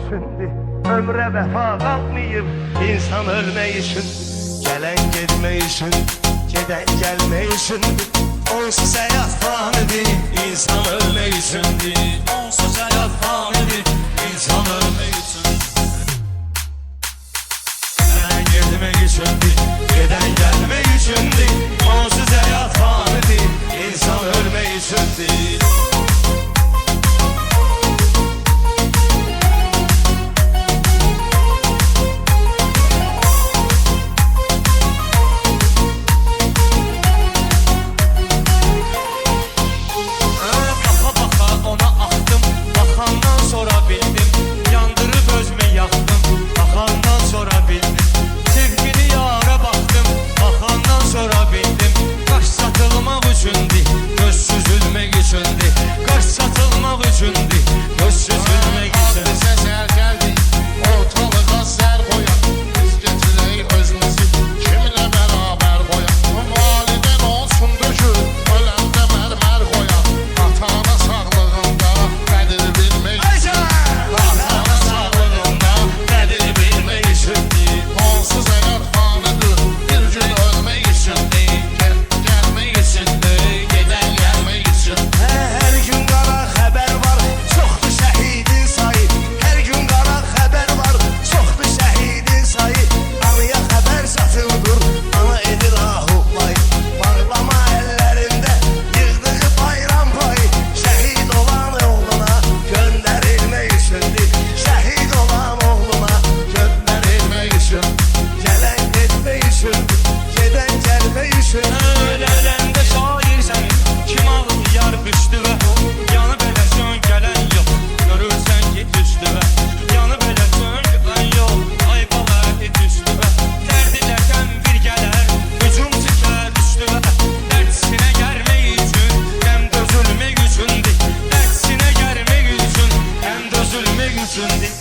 üçündür. Ömre vəfa qalmayıb insan ölmək üçün. Gələn getmək üçün, gedən gəlmək üçündür. Onsuz həyat fanidir, insan ölmək üçündür. Onsuz həyat fanidir, insan ölmək üçündür. Gələn getmək üçündür, gedən gəlmək üçündür. Onsuz həyat fanidir, insan ölmək üçündür. Öləndə şair sənin, kim ağlayar püstüvə. Yanı belə sön gələn yox, görürsən ki üstüvə. Yanı belə sön gələn yox, ay bala et üstüvə. Dərdilərdən bir gələr, hücum çıxar üstüvə. Dərdisinə gəlmək üçün, həm dözülmək üçündür. Dərdisinə gəlmək üçün, həm dözülmək üçündür.